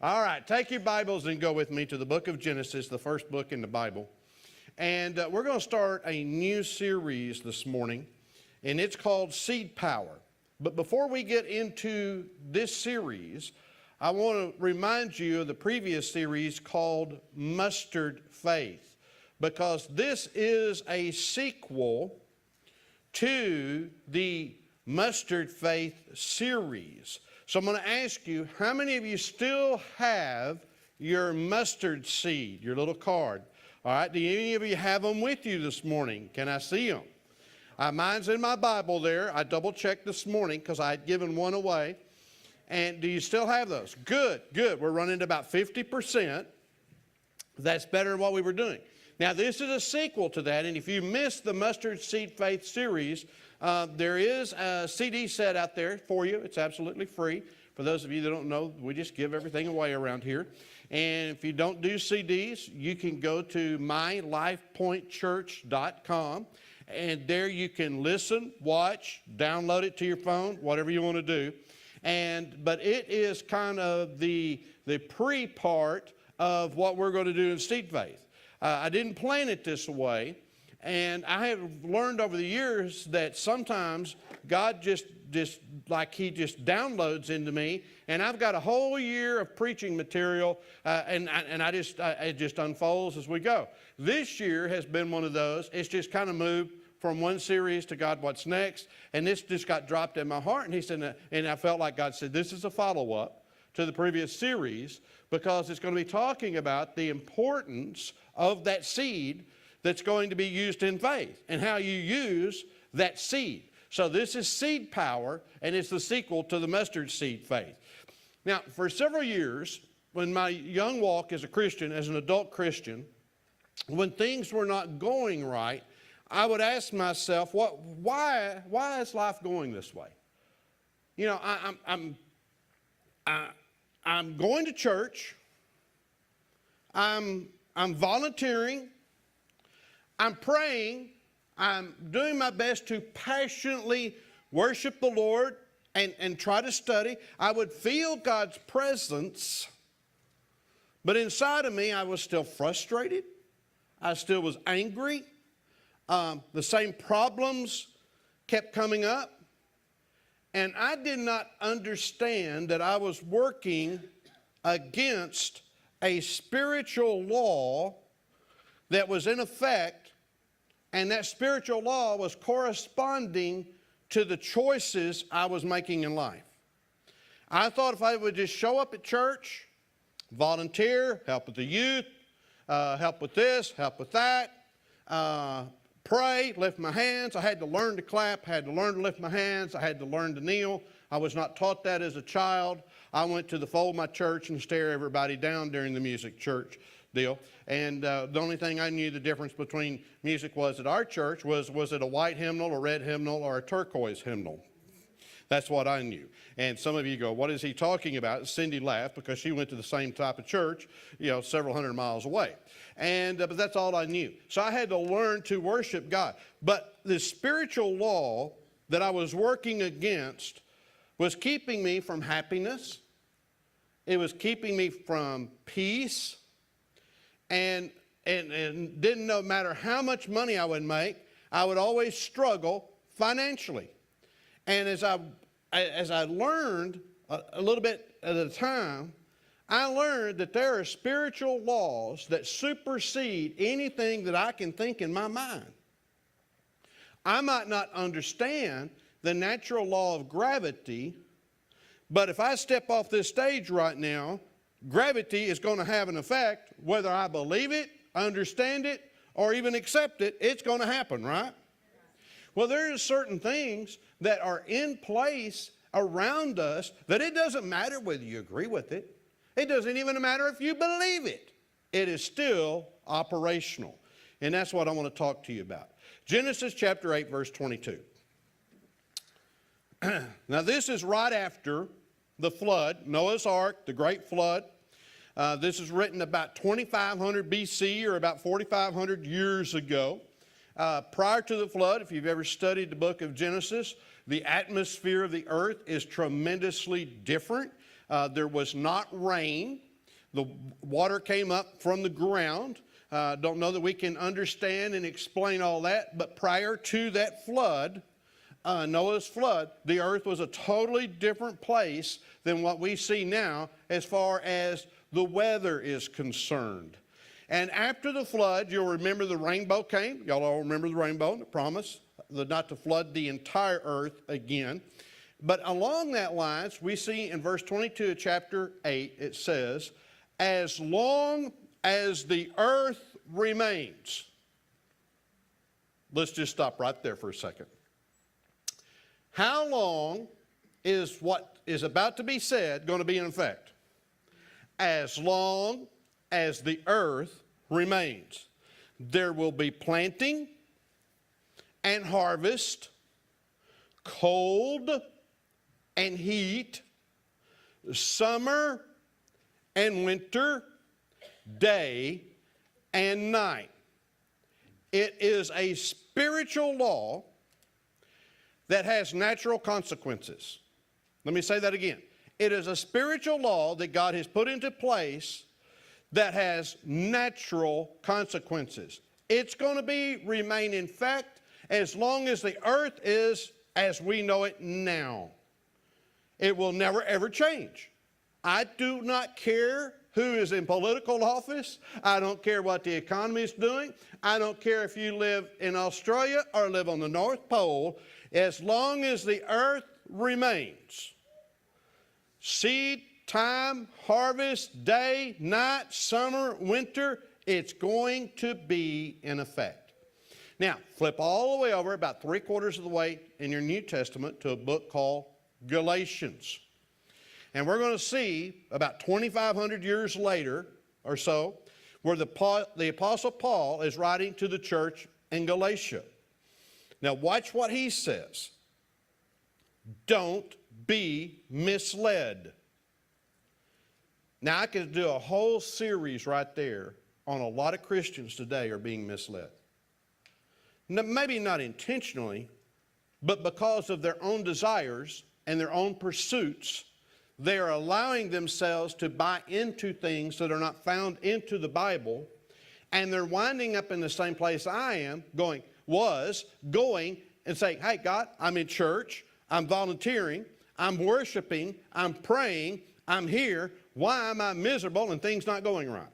All right, take your Bibles and go with me to the book of Genesis, the first book in the Bible. And we're going to start a new series this morning, and it's called Seed Power. But before we get into this series, I want to remind you of the previous series called Mustard Faith, because this is a sequel to the Mustard Faith series. So I'm going to ask you, how many of you still have your mustard seed, your little card? All right, do any of you have them with you this morning? Can I see them? Mine's in my Bible there. I double-checked this morning because I had given one away. And do you still have those? Good, good. We're running to about 50%. That's better than what we were doing. Now, this is a sequel to that, and if you missed the Mustard Seed Faith series, there is a CD set out there for you. It's absolutely free. For those of you that don't know, we just give everything away around here. And if you don't do CDs, you can go to mylifepointchurch.com, and there you can listen, watch, download it to your phone, whatever you want to do. But it is kind of the pre-part of what we're going to do in Seed Faith. I didn't plan it this way, and I have learned over the years that sometimes God just like He just downloads into me, and I've got a whole year of preaching material, and it just unfolds as we go. This year has been one of those. It's just kind of moved from one series to God, what's next? And this just got dropped in my heart, and He said, and I felt like God said, this is a follow-up to the previous series, because it's going to be talking about the importance of that seed that's going to be used in faith and how you use that seed. So this is Seed Power, and it's the sequel to the Mustard Seed Faith. Now, for several years, when my young walk as a Christian, as an adult Christian, when things were not going right, I would ask myself, why is life going this way? You know, I'm going to church. I'm volunteering. I'm praying. I'm doing my best to passionately worship the Lord and try to study. I would feel God's presence, but inside of me, I was still frustrated. I still was angry. The same problems kept coming up. And I did not understand that I was working against a spiritual law that was in effect, and that spiritual law was corresponding to the choices I was making in life. I thought if I would just show up at church, volunteer, help with the youth, help with this, help with that, pray, lift my hands. I had to learn to clap, had to learn to lift my hands. I had to learn to kneel. I was not taught that as a child. I went to the fold of my church and stare everybody down during the music church deal. And the only thing I knew the difference between music was at our church was it a white hymnal, a red hymnal, or a turquoise hymnal? That's what I knew. And some of you go, what is he talking about? Cindy laughed because she went to the same type of church, several hundred miles away. But that's all I knew. So I had to learn to worship God. But the spiritual law that I was working against was keeping me from happiness. It was keeping me from peace. And didn't no matter how much money I would make, I would always struggle financially. And as I learned a little bit at a time, I learned that there are spiritual laws that supersede anything that I can think in my mind. I might not understand the natural law of gravity, but if I step off this stage right now, gravity is going to have an effect whether I believe it, understand it, or even accept it. It's going to happen, right? Well, there are certain things that are in place around us that it doesn't matter whether you agree with it. It doesn't even matter if you believe it. It is still operational. And that's what I want to talk to you about. Genesis chapter 8, verse 22. Now, this is right after the flood, Noah's Ark, the great flood. This is written about 2500 BC, or about 4,500 years ago. Prior to the flood, if you've ever studied the book of Genesis, the atmosphere of the earth is tremendously different. There was not rain. the water came up from the ground. Don't know that we can understand and explain all that, but prior to that flood, Noah's flood, the earth was a totally different place than what we see now as far as the weather is concerned. And after the flood, you'll remember the rainbow came. Y'all all remember the rainbow and the promise not to flood the entire earth again. But along that lines, we see in verse 22 of chapter 8, it says, as long as the earth remains. Let's just stop right there for a second. How long is what is about to be said going to be in effect? As long as the earth remains. There will be planting and harvest, cold and heat, summer and winter, day and night. It is a spiritual law that has natural consequences. Let me say that again. It is a spiritual law that God has put into place that has natural consequences. It's going to remain in fact as long as the earth is as we know it now. It will never ever change. I do not care who is in political office. I don't care what the economy is doing. I don't care if you live in Australia or live on the North Pole. As long as the earth remains, seed, time, harvest, day, night, summer, winter, it's going to be in effect. Now, flip all the way over about 3/4 of the way in your New Testament to a book called Galatians. And we're going to see about 2,500 years later or so where the Apostle Paul is writing to the church in Galatia. Now watch what he says. Don't be misled. Now I could do a whole series right there on a lot of Christians today are being misled. Now, maybe not intentionally, but because of their own desires and their own pursuits, they are allowing themselves to buy into things that are not found into the Bible, and they're winding up in the same place I am, going and saying, hey, God, I'm in church, I'm volunteering, I'm worshiping, I'm praying, I'm here. Why am I miserable and things not going right?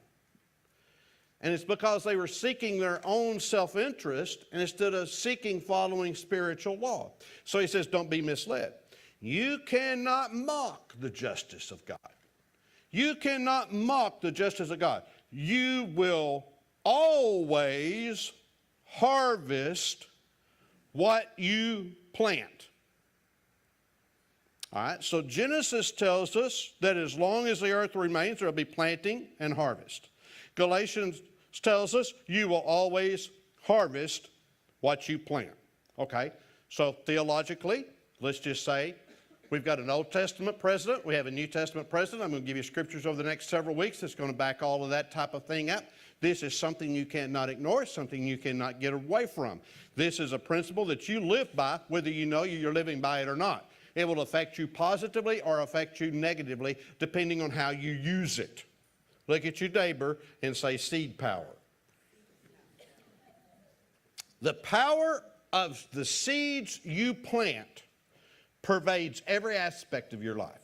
And it's because they were seeking their own self-interest instead of seeking following spiritual law. So he says, don't be misled. You cannot mock the justice of God. You cannot mock the justice of God. You will always harvest what you plant. All right, so Genesis tells us that as long as the earth remains, there will be planting and harvest. Galatians tells us you will always harvest what you plant. Okay, so theologically, let's just say we've got an Old Testament president, we have a New Testament president. I'm going to give you scriptures over the next several weeks that's going to back all of that type of thing up. This is something you cannot ignore, something you cannot get away from. This is a principle that you live by, whether you know you're living by it or not. It will affect you positively or affect you negatively, depending on how you use it. Look at your neighbor and say seed power. The power of the seeds you plant pervades every aspect of your life.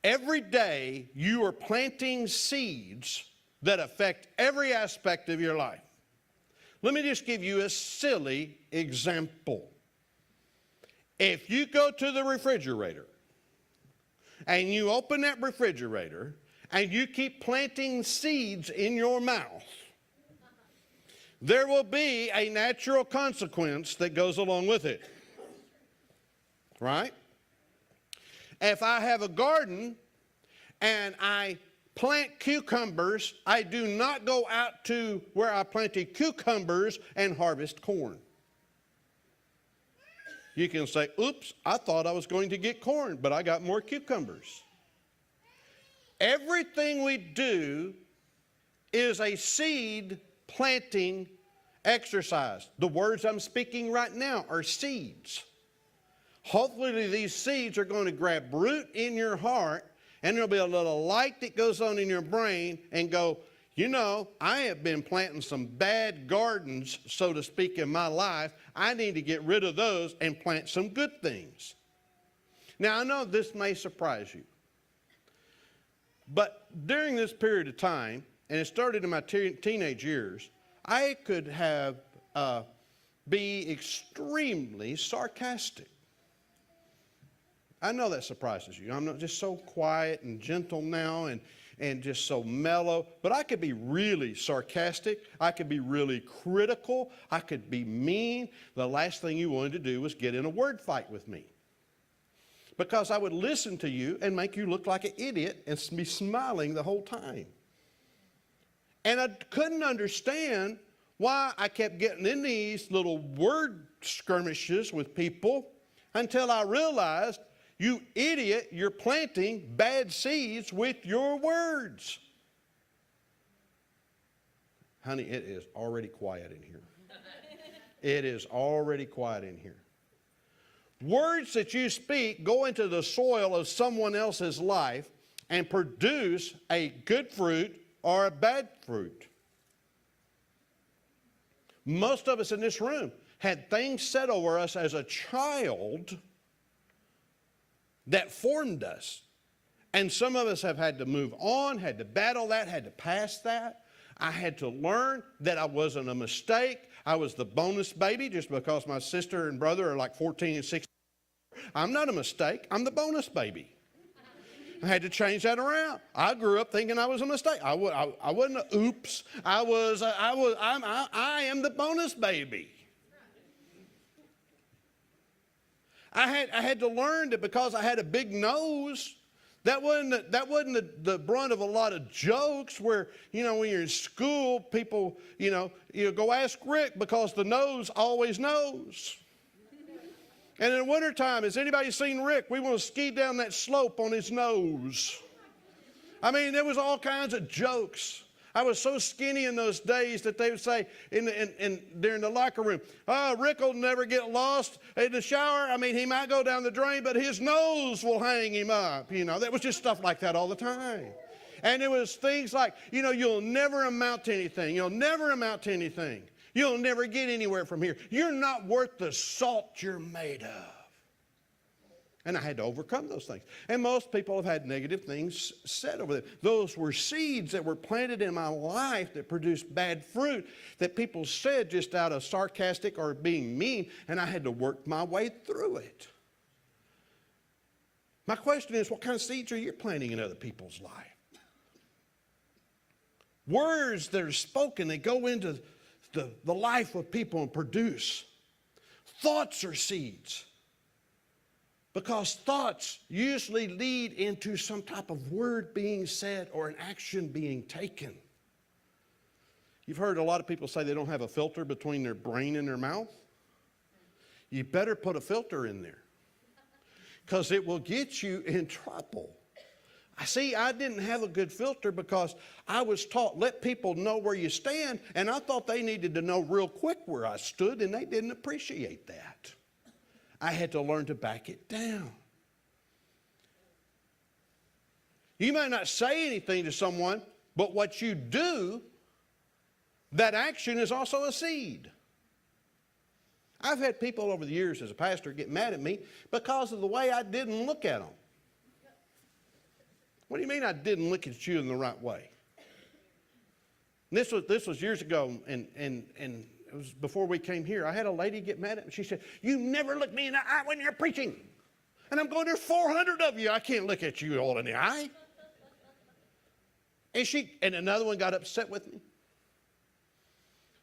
Every day you are planting seeds that affect every aspect of your life. Let me just give you a silly example. If you go to the refrigerator and you open that refrigerator and you keep planting seeds in your mouth, there will be a natural consequence that goes along with it. Right? If I have a garden and I plant cucumbers, I do not go out to where I planted cucumbers and harvest corn. You can say, oops, I thought I was going to get corn, but I got more cucumbers. Everything we do is a seed planting exercise. The words I'm speaking right now are seeds. Hopefully these seeds are going to grab root in your heart And there'll be a little light that goes on in your brain and go, you know, I have been planting some bad gardens, so to speak, in my life. I need to get rid of those and plant some good things. Now, I know this may surprise you. But during this period of time, and it started in my teenage years, I could have be extremely sarcastic. I know that surprises you. I'm not just so quiet and gentle now and just so mellow, but I could be really sarcastic. I could be really critical. I could be mean. The last thing you wanted to do was get in a word fight with me, because I would listen to you and make you look like an idiot and be smiling the whole time. And I couldn't understand why I kept getting in these little word skirmishes with people until I realized, you idiot, you're planting bad seeds with your words. Honey, it is already quiet in here. It is already quiet in here. Words that you speak go into the soil of someone else's life and produce a good fruit or a bad fruit. Most of us in this room had things said over us as a child that formed us. And some of us have had to move on, had to battle that, had to pass that. I had to learn that I wasn't a mistake. I was the bonus baby just because my sister and brother are like 14 and 16. I'm not a mistake. I'm the bonus baby. I had to change that around. I grew up thinking I was a mistake. I wasn't a oops. I am the bonus baby. I had to learn that because I had a big nose, that wasn't the brunt of a lot of jokes where, you know, when you're in school, people, you go ask Rick because the nose always knows. And in the wintertime, has anybody seen Rick? We want to ski down that slope on his nose. I mean, there was all kinds of jokes. I was so skinny in those days that they would say during the locker room, oh, Rick will never get lost in the shower. I mean, he might go down the drain, but his nose will hang him up. You know, that was just stuff like that all the time. And it was things like, you'll never amount to anything. You'll never amount to anything. You'll never get anywhere from here. You're not worth the salt you're made of. And I had to overcome those things. And most people have had negative things said over them. Those were seeds that were planted in my life that produced bad fruit that people said just out of sarcastic or being mean, and I had to work my way through it. My question is, what kind of seeds are you planting in other people's life? Words that are spoken, they go into the life of people and produce. Thoughts are seeds. Because thoughts usually lead into some type of word being said or an action being taken. You've heard a lot of people say they don't have a filter between their brain and their mouth. You better put a filter in there, because it will get you in trouble. I didn't have a good filter because I was taught, let people know where you stand, and I thought they needed to know real quick where I stood, and they didn't appreciate that. I had to learn to back it down. You might not say anything to someone, but what you do, that action is also a seed. I've had people over the years as a pastor get mad at me because of the way I didn't look at them. What do you mean I didn't look at you in the right way? And this was years ago, and it was before we came here. I had a lady get mad at me. She said, you never look me in the eye when you're preaching. And I'm going, there's 400 of you. I can't look at you all in the eye. And another one got upset with me.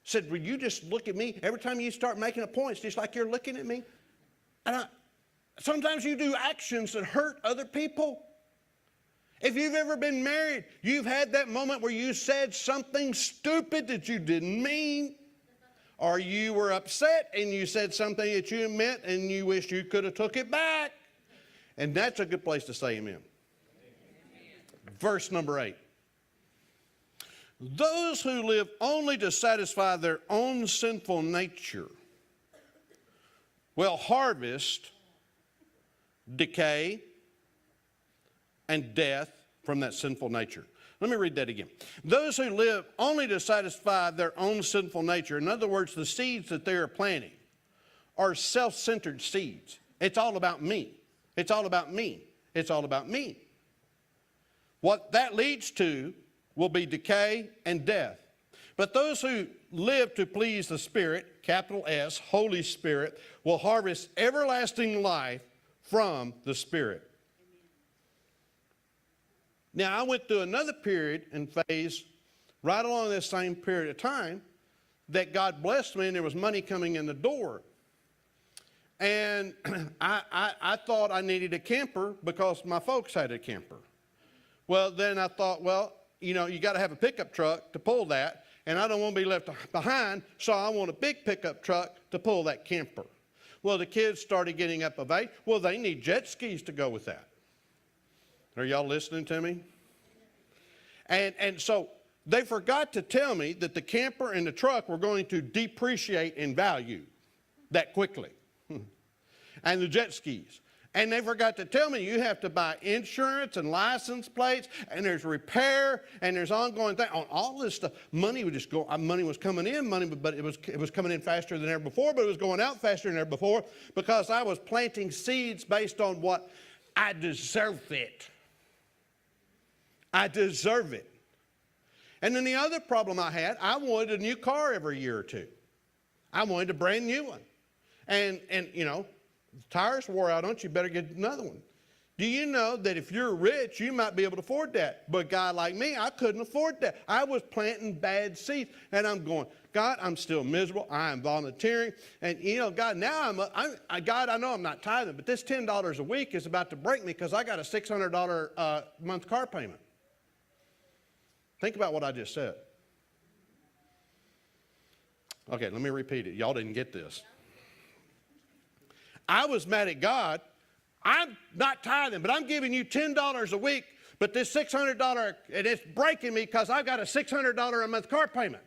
Said, well, you just look at me. Every time you start making a point, it's just like you're looking at me. And sometimes you do actions that hurt other people. If you've ever been married, you've had that moment where you said something stupid that you didn't mean. Or you were upset and you said something that you meant and you wish you could have took it back. And that's a good place to say amen. Verse number 8. Those who live only to satisfy their own sinful nature will harvest decay and death from that sinful nature. Let me read that again. Those who live only to satisfy their own sinful nature, in other words, the seeds that they are planting, are self-centered seeds. It's all about me. It's all about me. It's all about me. What that leads to will be decay and death. But those who live to please the Spirit, capital S, Holy Spirit, will harvest everlasting life from the Spirit. Now, I went through another period and phase right along this same period of time that God blessed me and there was money coming in the door. And I thought I needed a camper because my folks had a camper. Well, then I thought, well, you know, you got to have a pickup truck to pull that, and I don't want to be left behind, so I want a big pickup truck to pull that camper. Well, the kids started getting up of age. Well, they need jet skis to go with that. Are y'all listening to me? And so they forgot to tell me that the camper and the truck were going to depreciate in value that quickly. And the jet skis. And they forgot to tell me you have to buy insurance and license plates, and there's repair, and there's ongoing things. On all this stuff, money would just go. Money was coming in, but it was coming in faster than ever before, but it was going out faster than ever before because I was planting seeds based on what I deserve it. I deserve it. And then the other problem I had, I wanted a new car every year or two. I wanted a brand new one. And you know, the tires wore out on you, better get another one. Do you know that if you're rich, you might be able to afford that? But a guy like me, I couldn't afford that. I was planting bad seeds. And I'm going, God, I'm still miserable. I am volunteering. And, you know, God, now God, I know I'm not tithing, but this $10 a week is about to break me because I got a $600 month car payment. Think about what I just said. Okay, let me repeat it. Y'all didn't get this. I was mad at God. I'm not tithing, but I'm giving you $10 a week, but this $600, and it's breaking me because I've got a $600 a month car payment.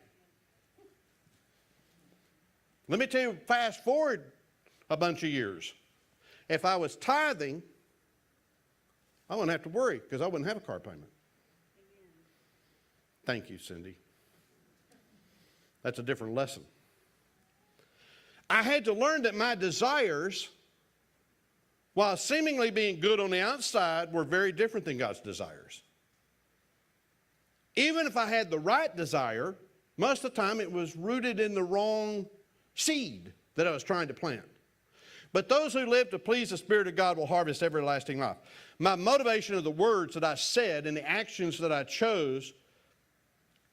Let me tell you, fast forward a bunch of years. If I was tithing, I wouldn't have to worry because I wouldn't have a car payment. Thank you, Cindy. That's a different lesson. I had to learn that my desires, while seemingly being good on the outside, were very different than God's desires. Even if I had the right desire, most of the time it was rooted in the wrong seed that I was trying to plant. But those who live to please the Spirit of God will harvest everlasting life. My motivation of the words that I said and the actions that I chose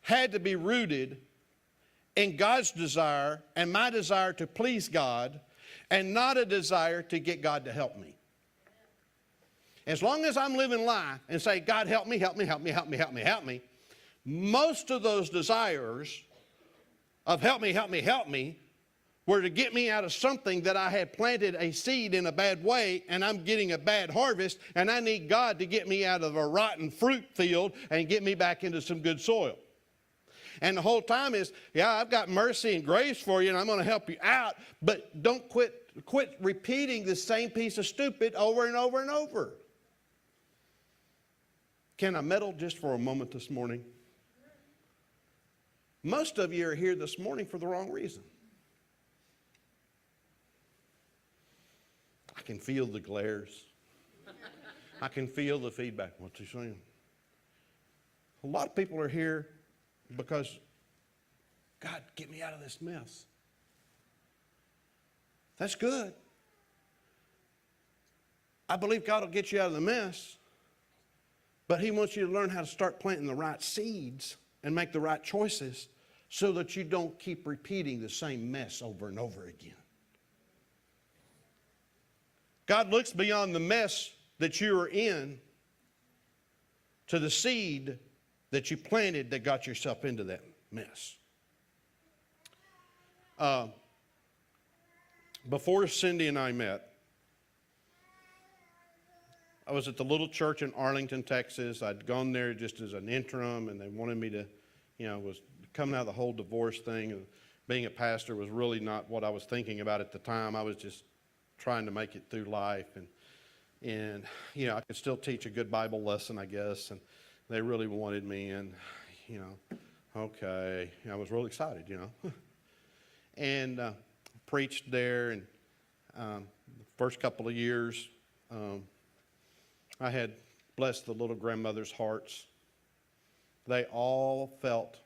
had to be rooted in God's desire and my desire to please God, and not a desire to get God to help me. As long as I'm living life and say, God, help me, help me, help me, help me, help me, help me, most of those desires of help me, help me, help me were to get me out of something that I had planted a seed in a bad way, and I'm getting a bad harvest, and I need God to get me out of a rotten fruit field and get me back into some good soil. And the whole time is, yeah, I've got mercy and grace for you, and I'm going to help you out, but don't quit repeating the same piece of stupid over and over and over. Can I meddle just for a moment this morning? Most of you are here this morning for the wrong reason. I can feel the glares. I can feel the feedback. What's he saying? A lot of people are here because, God, get me out of this mess. That's good. I believe God will get you out of the mess, but He wants you to learn how to start planting the right seeds and make the right choices so that you don't keep repeating the same mess over and over again. God looks beyond the mess that you are in to the seed that you planted that got yourself into that mess. Before Cindy and I met, I was at the little church in Arlington, Texas. I'd gone there just as an interim, and they wanted me to, was coming out of the whole divorce thing. And being a pastor was really not what I was thinking about at the time. I was just trying to make it through life. And, I could still teach a good Bible lesson, I guess. And they really wanted me. And, okay. I was really excited, And preached there. And the first couple of years, I had blessed the little grandmothers' hearts. They all felt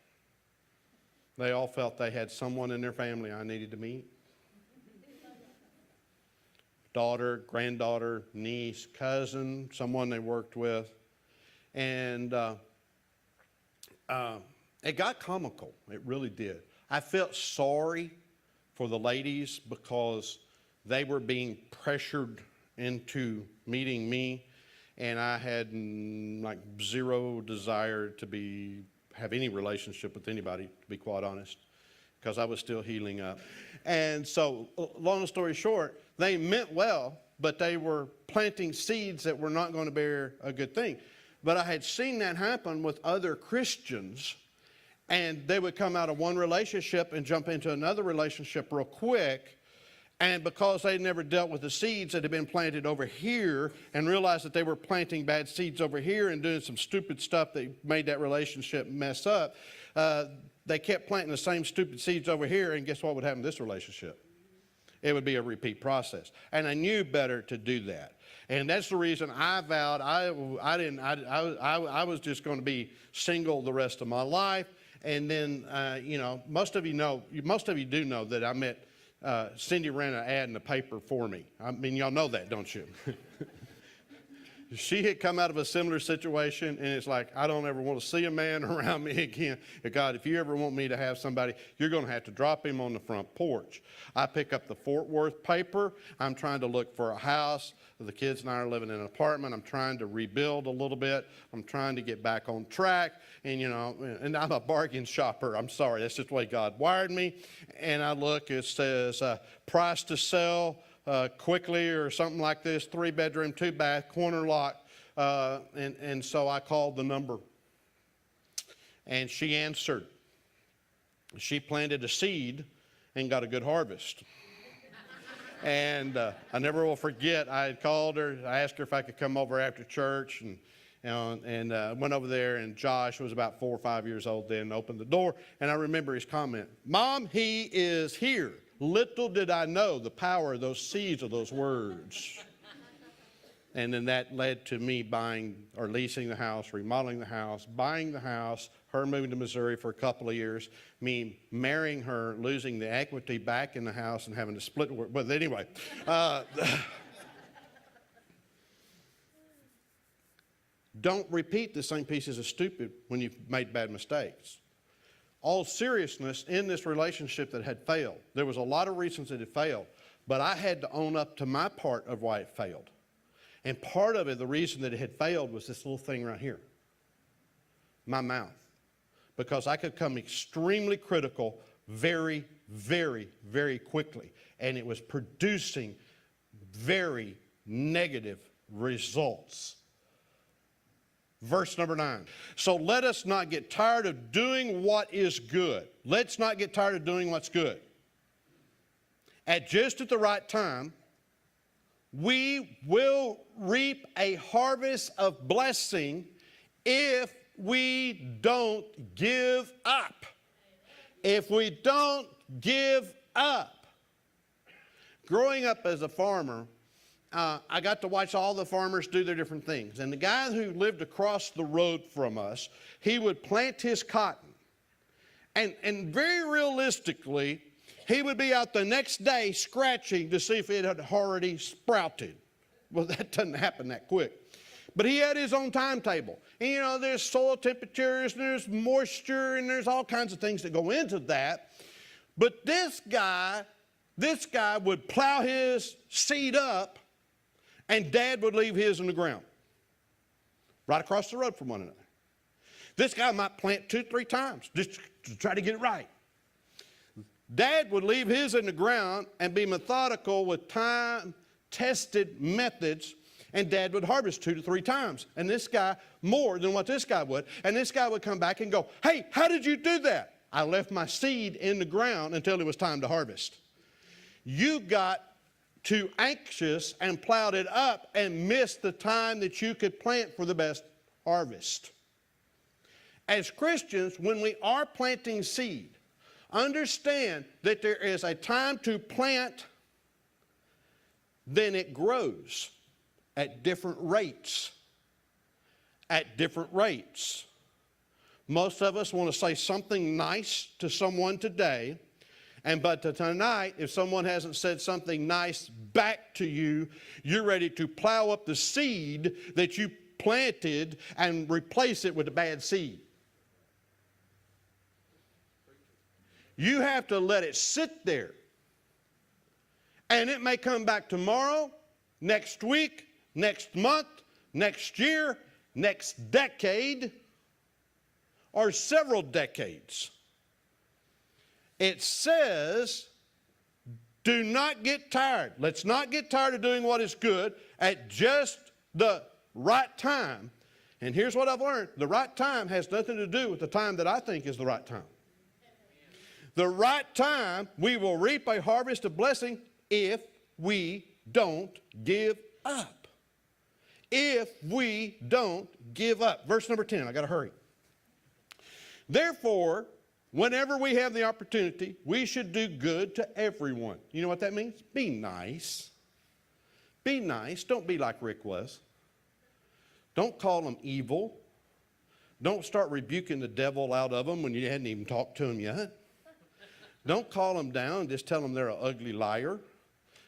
they had someone in their family I needed to meet. Daughter, granddaughter, niece, cousin, someone they worked with. And it got comical. It really did. I felt sorry for the ladies because they were being pressured into meeting me, and I had like zero desire to have any relationship with anybody, to be quite honest, because I was still healing up. And so, long story short, they meant well, but they were planting seeds that were not going to bear a good thing. But I had seen that happen with other Christians, and they would come out of one relationship and jump into another relationship real quick. And because they never dealt with the seeds that had been planted over here and realized that they were planting bad seeds over here and doing some stupid stuff that made that relationship mess up, they kept planting the same stupid seeds over here, and guess what would happen to this relationship? It would be a repeat process. And I knew better to do that. And that's the reason I vowed I was just going to be single the rest of my life. And then, most of you do know that I met Cindy ran an ad in the paper for me. I mean, y'all know that, don't you? She had come out of a similar situation, and it's like, I don't ever want to see a man around me again. God, if you ever want me to have somebody, you're going to have to drop him on the front porch. I pick up the Fort Worth paper. I'm trying to look for a house. The kids and I are living in an apartment. I'm trying to rebuild a little bit. I'm trying to get back on track. And, and I'm a bargain shopper. I'm sorry. That's just the way God wired me. And I look, it says price to sell quickly or something like this, 3-bedroom, 2-bath, corner lot. And so I called the number. And she answered. She planted a seed and got a good harvest. And I never will forget, I had called her. I asked her if I could come over after church. And went over there, and Josh was about 4 or 5 years old then, opened the door. And I remember his comment, "Mom, he is here." Little did I know the power of those seeds of those words. And then that led to me buying or leasing the house, remodeling the house, buying the house, her moving to Missouri for a couple of years, me marrying her, losing the equity back in the house and having to split. But anyway. Don't repeat the same pieces of stupid when you've made bad mistakes. All seriousness, in this relationship that had failed, there was a lot of reasons that it failed, but I had to own up to my part of why it failed. And part of it, the reason that it had failed, was this little thing right here, my mouth. Because I could come extremely critical very, very, very quickly, and it was producing very negative results. Verse number 9. So let us not get tired of doing what is good. Let's not get tired of doing what's good. At the right time, we will reap a harvest of blessing if we don't give up. If we don't give up. Growing up as a farmer, I got to watch all the farmers do their different things. And the guy who lived across the road from us, he would plant his cotton. And very realistically, he would be out the next day scratching to see if it had already sprouted. Well, that doesn't happen that quick. But he had his own timetable. And there's soil temperatures, and there's moisture, and there's all kinds of things that go into that. But this guy would plow his seed up, and Dad would leave his in the ground, right across the road from one another. This guy might plant 2-3 times just to try to get it right. Dad would leave his in the ground and be methodical with time-tested methods, and Dad would harvest 2 to 3 times. And this guy, more than what this guy would. And this guy would come back and go, "Hey, how did you do that?" "I left my seed in the ground until it was time to harvest." You got too anxious and plowed it up and missed the time that you could plant for the best harvest. As Christians, when we are planting seed, understand that there is a time to plant, then it grows at different rates. At different rates. Most of us want to say something nice to someone today, but tonight, if someone hasn't said something nice back to you, you're ready to plow up the seed that you planted and replace it with a bad seed. You have to let it sit there. And it may come back tomorrow, next week, next month, next year, next decade, or several decades. It says, do not get tired. Let's not get tired of doing what is good at just the right time. And here's what I've learned. The right time has nothing to do with the time that I think is the right time. The right time, we will reap a harvest of blessing if we don't give up. If we don't give up. Verse number 10, I got to hurry. Therefore, whenever we have the opportunity, we should do good to everyone. You know what that means? Be nice. Be nice. Don't be like Rick was. Don't call them evil. Don't start rebuking the devil out of them when you hadn't even talked to him yet. Don't call them down. Just tell them they're an ugly liar.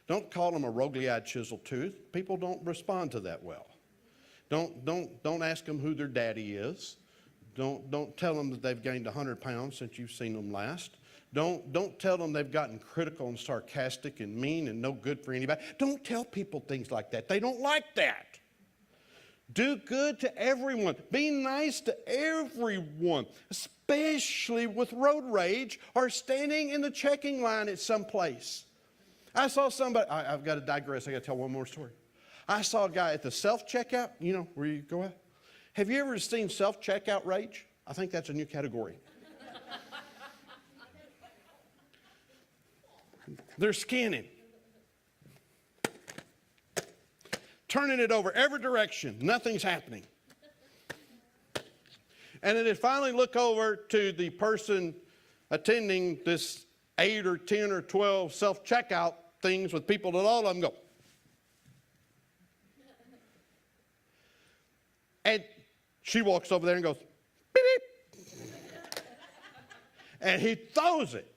Don't call them a roguely-eyed chisel tooth. People don't respond to that well. Don't ask them who their daddy is. Don't tell them that they've gained 100 pounds since you've seen them last. Don't tell them they've gotten critical and sarcastic and mean and no good for anybody. Don't tell people things like that. They don't like that. Do good to everyone. Be nice to everyone, especially with road rage or standing in the checking line at some place. I saw somebody, I've got to digress. I got to tell one more story. I saw a guy at the self-checkout, you know, where you go out. Have you ever seen self-checkout rage? I think that's a new category. They're scanning. Turning it over every direction. Nothing's happening. And then they finally look over to the person attending this 8 or 10 or 12 self-checkout things with people that all of them go. And she walks over there and goes, beep, beep. And he throws it.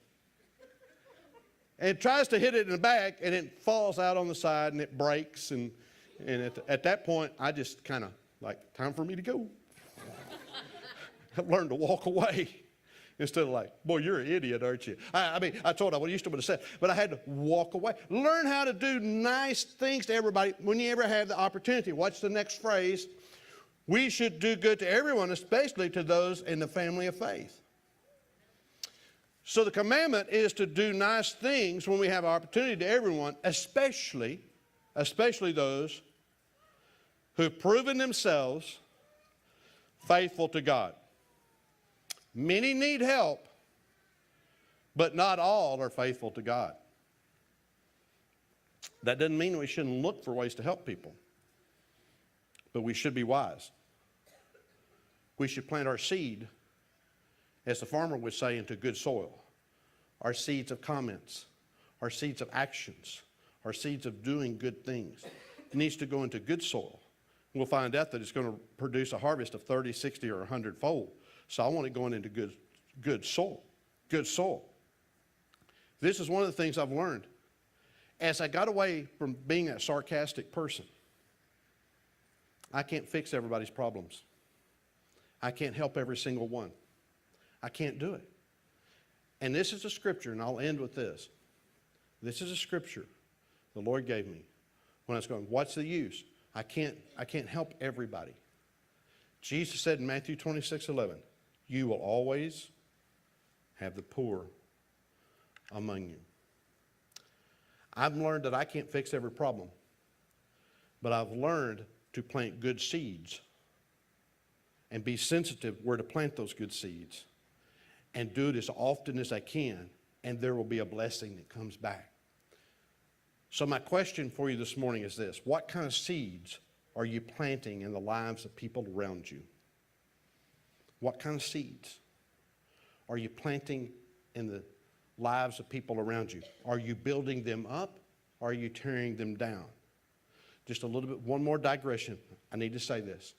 And tries to hit it in the back, and it falls out on the side, and it breaks. And at that point, I just kind of like, time for me to go. I've learned to walk away instead of like, boy, you're an idiot, aren't you? I mean, I told you what I used to have said, but I had to walk away. Learn how to do nice things to everybody when you ever have the opportunity. Watch the next phrase. We should do good to everyone, especially to those in the family of faith. So the commandment is to do nice things when we have opportunity to everyone, especially those who've proven themselves faithful to God. Many need help, but not all are faithful to God. That doesn't mean we shouldn't look for ways to help people, but we should be wise. We should plant our seed, as the farmer would say, into good soil. Our seeds of comments, our seeds of actions, our seeds of doing good things. It needs to go into good soil. We'll find out that it's going to produce a harvest of 30, 60, or 100-fold. So I want it going into good soil. Good soil. This is one of the things I've learned. As I got away from being a sarcastic person, I can't fix everybody's problems. I can't help every single one. I can't do it. And this is a scripture, and I'll end with this. This is a scripture the Lord gave me when I was going, what's the use? I can't help everybody. Jesus said in Matthew 26:11, you will always have the poor among you. I've learned that I can't fix every problem, but I've learned to plant good seeds and be sensitive where to plant those good seeds and do it as often as I can, and there will be a blessing that comes back. So my question for you this morning is this: what kind of seeds are you planting in the lives of people around you? What kind of seeds are you planting in the lives of people around you? Are you building them up, or are you tearing them down? Just a little bit, one more digression. I need to say this.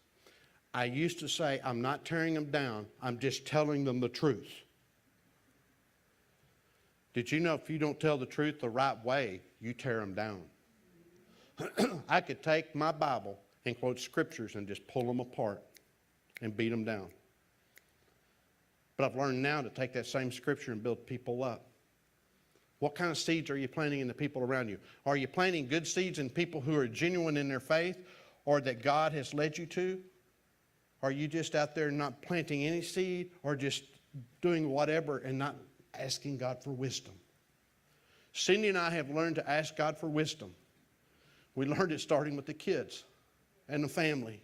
I used to say, I'm not tearing them down, I'm just telling them the truth. Did you know if you don't tell the truth the right way, you tear them down? I could take my Bible and quote scriptures and just pull them apart and beat them down. But I've learned now to take that same scripture and build people up. What kind of seeds are you planting in the people around you? Are you planting good seeds in people who are genuine in their faith or that God has led you to? Are you just out there not planting any seed or just doing whatever and not asking God for wisdom? Cindy and I have learned to ask God for wisdom. We learned it starting with the kids and the family,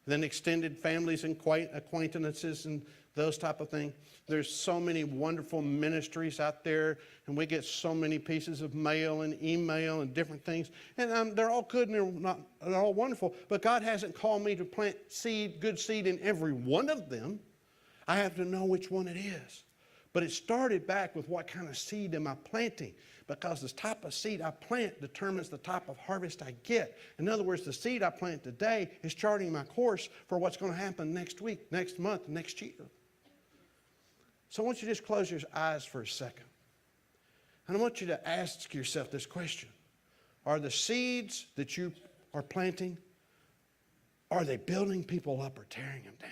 then extended families and acquaintances and those type of things. There's so many wonderful ministries out there, and we get so many pieces of mail and email and different things, and they're all good and they're all wonderful, but God hasn't called me to plant good seed in every one of them. I have to know which one it is. But it started back with what kind of seed am I planting? Because the type of seed I plant determines the type of harvest I get. In other words, the seed I plant today is charting my course for what's going to happen next week, next month, next year. So I want you to just close your eyes for a second. And I want you to ask yourself this question. Are the seeds that you are planting, are they building people up or tearing them down?